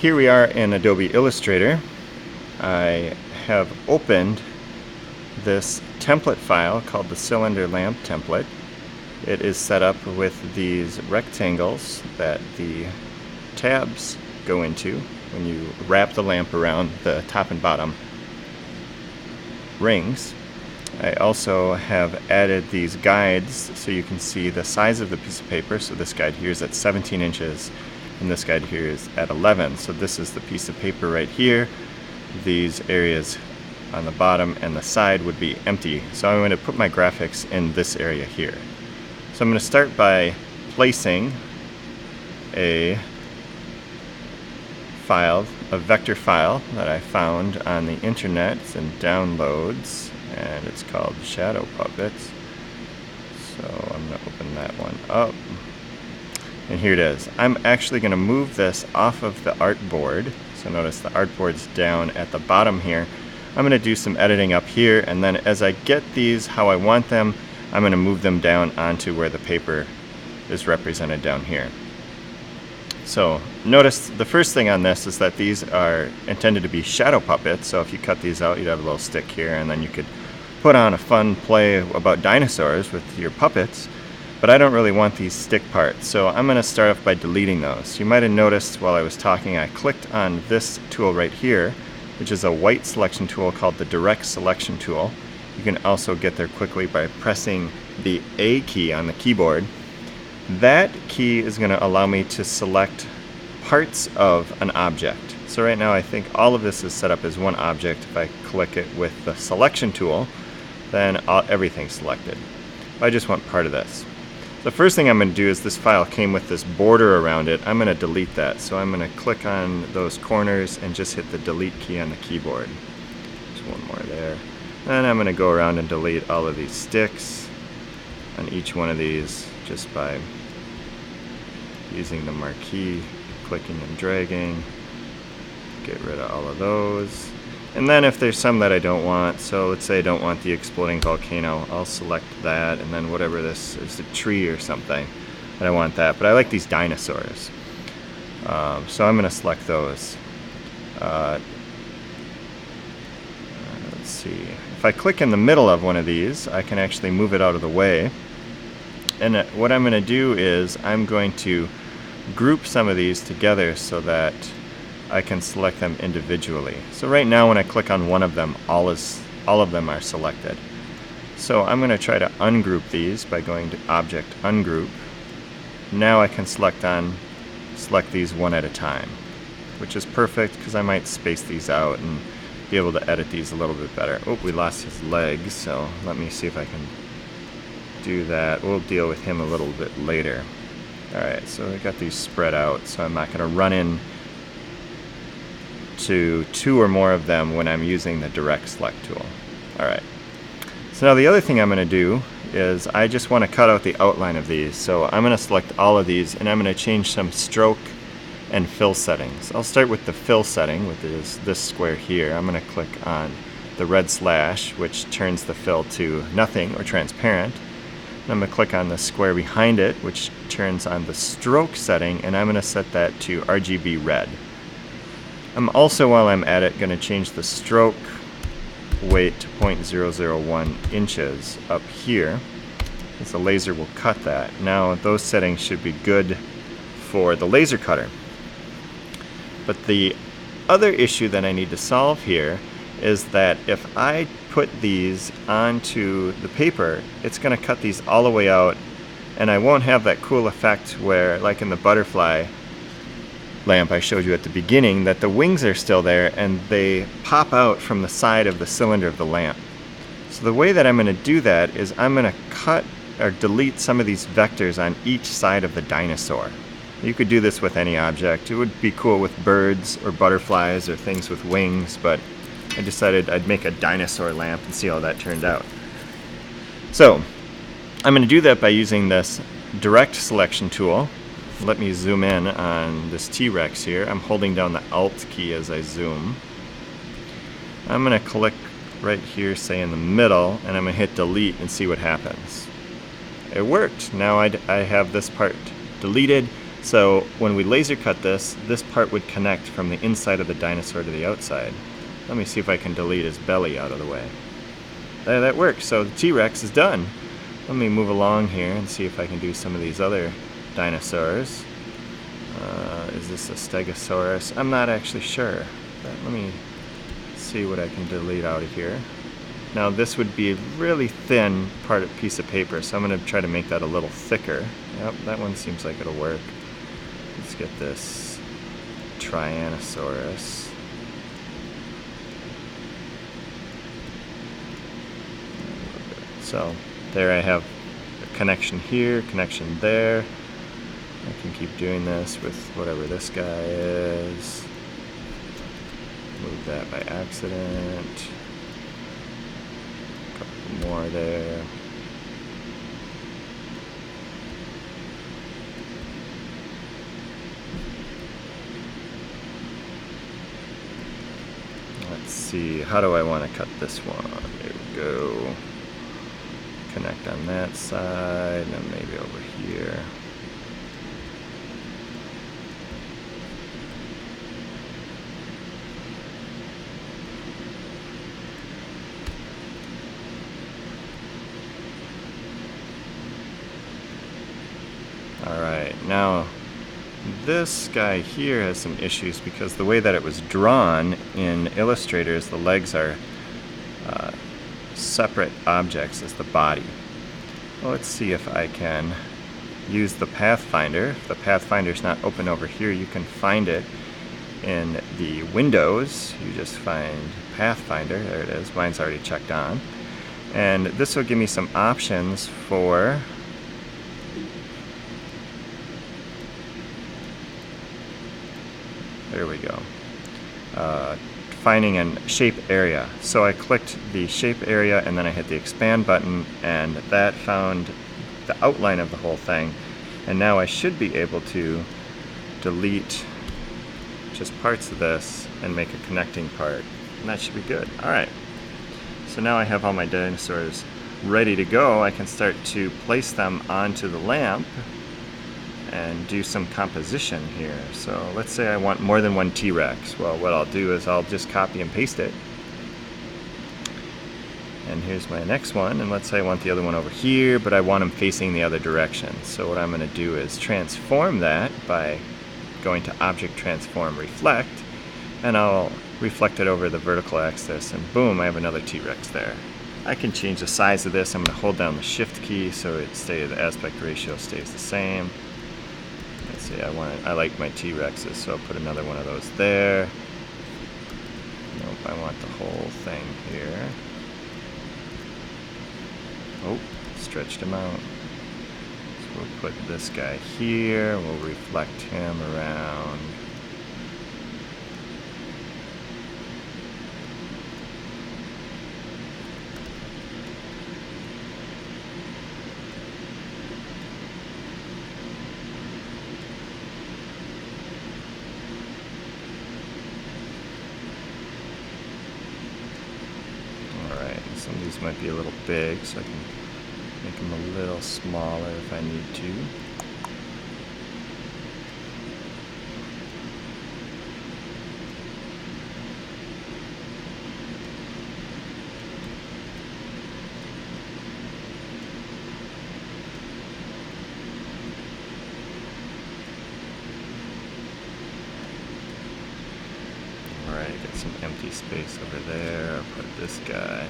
Here we are in Adobe Illustrator. I have opened this template file called the cylinder lamp template. It is set up with these rectangles that the tabs go into when you wrap the lamp around the top and bottom rings. I also have added these guides so you can see the size of the piece of paper. So this guide here is at 17 inches and this guide here is at 11. So this is the piece of paper right here. These areas on the bottom and the side would be empty. So I'm going to put my graphics in this area here. So I'm going to start by placing a file, a vector file that I found on the internet. It's in downloads and it's called Shadow Puppets. So I'm going to open that one up. And here it is. I'm actually going to move this off of the artboard. So notice the artboard's down at the bottom here. I'm going to do some editing up here, and then as I get these how I want them, I'm going to move them down onto where the paper is represented down here. So notice the first thing on this is that these are intended to be shadow puppets. So if you cut these out, you'd have a little stick here, and then you could put on a fun play about dinosaurs with your puppets. But I don't really want these stick parts, so I'm going to start off by deleting those. You might have noticed while I was talking I clicked on this tool right here, which is a white selection tool called the Direct Selection tool. You can also get there quickly by pressing the A key on the keyboard. That key is going to allow me to select parts of an object. So right now I think all of this is set up as one object. If I click it with the selection tool, then everything's selected. I just want part of this. The first thing I'm going to do is this file came with this border around it. I'm going to delete that. So I'm going to click on those corners and just hit the delete key on the keyboard. There's one more there. And I'm going to go around and delete all of these sticks on each one of these just by using the marquee, clicking and dragging. Get rid of all of those. And then if there's some that I don't want, so let's say I don't want the exploding volcano, I'll select that, and then whatever this is, a tree or something, I don't want that. But I like these dinosaurs. So I'm going to select those. Let's see. If I click in the middle of one of these, I can actually move it out of the way. And what I'm going to do is I'm going to group some of these together so that I can select them individually. So right now when I click on one of them, all of them are selected. So I'm going to try to ungroup these by going to Object, Ungroup. Now I can select these one at a time, which is perfect because I might space these out and be able to edit these a little bit better. Oh, we lost his legs, so let me see if I can do that. We'll deal with him a little bit later. Alright, so I got these spread out, so I'm not going to run in to two or more of them when I'm using the Direct Select tool. Alright, so now the other thing I'm going to do is I just want to cut out the outline of these. So I'm going to select all of these and I'm going to change some stroke and fill settings. I'll start with the fill setting, which is this square here. I'm going to click on the red slash, which turns the fill to nothing or transparent. And I'm going to click on the square behind it, which turns on the stroke setting, and I'm going to set that to RGB red. I'm also, while I'm at it, going to change the stroke weight to 0.001 inches up here, as the laser will cut that. Now those settings should be good for the laser cutter. But the other issue that I need to solve here is that if I put these onto the paper, it's going to cut these all the way out, and I won't have that cool effect where, like in the butterfly lamp I showed you at the beginning, that the wings are still there and they pop out from the side of the cylinder of the lamp. So the way that I'm going to do that is I'm going to cut or delete some of these vectors on each side of the dinosaur. You could do this with any object. It would be cool with birds or butterflies or things with wings, but I decided I'd make a dinosaur lamp and see how that turned out. So I'm going to do that by using this Direct Selection tool. Let me zoom in on this T-Rex here. I'm holding down the Alt key as I zoom. I'm going to click right here, say in the middle, and I'm going to hit delete and see what happens. It worked. Now I have this part deleted. So when we laser cut this, this part would connect from the inside of the dinosaur to the outside. Let me see if I can delete his belly out of the way. There, that works. So the T-Rex is done. Let me move along here and see if I can do some of these other dinosaurs. Is this a Stegosaurus? I'm not actually sure. But let me see what I can delete out of here. Now this would be a really thin piece of paper, so I'm going to try to make that a little thicker. Yep, that one seems like it'll work. Let's get this Tyrannosaurus. So there I have a connection here, connection there. I can keep doing this with whatever this guy is. Move that by accident. A couple more there. Let's see, how do I want to cut this one? There we go. Connect on that side, and then maybe over here. Alright, now this guy here has some issues because the way that it was drawn in Illustrator is the legs are separate objects as the body. Well, let's see if I can use the Pathfinder. If the Pathfinder's not open over here, you can find it in the Windows. You just find Pathfinder. There it is. Mine's already checked on. And this will give me some options for there we go. Finding a shape area. So I clicked the shape area and then I hit the expand button, and that found the outline of the whole thing. And now I should be able to delete just parts of this and make a connecting part. And that should be good. Alright. So now I have all my dinosaurs ready to go. I can start to place them onto the lamp and do some composition here. So let's say I want more than one T-Rex. Well, what I'll do is I'll just copy and paste it. And here's my next one, and let's say I want the other one over here, but I want them facing the other direction. So what I'm going to do is transform that by going to Object Transform Reflect, and I'll reflect it over the vertical axis, and boom, I have another T-Rex there. I can change the size of this. I'm going to hold down the Shift key so the aspect ratio stays the same. Let's see, I like my T-Rexes, so I'll put another one of those there. Nope, I want the whole thing here. Oh, stretched him out. So we'll put this guy here, we'll reflect him around. Some of these might be a little big, so I can make them a little smaller if I need to. Alright, got some empty space over there. I'll put this guy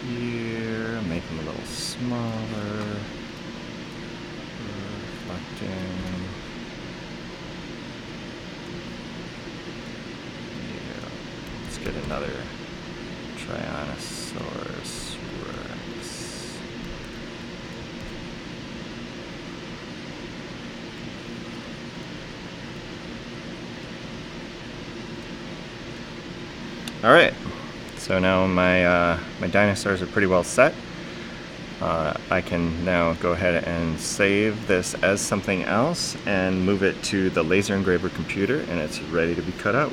here, make them a little smaller, reflecting. Yeah, let's get another Tyrannosaurus Rex. All right. So now my dinosaurs are pretty well set. I can now go ahead and save this as something else and move it to the laser engraver computer, and it's ready to be cut out.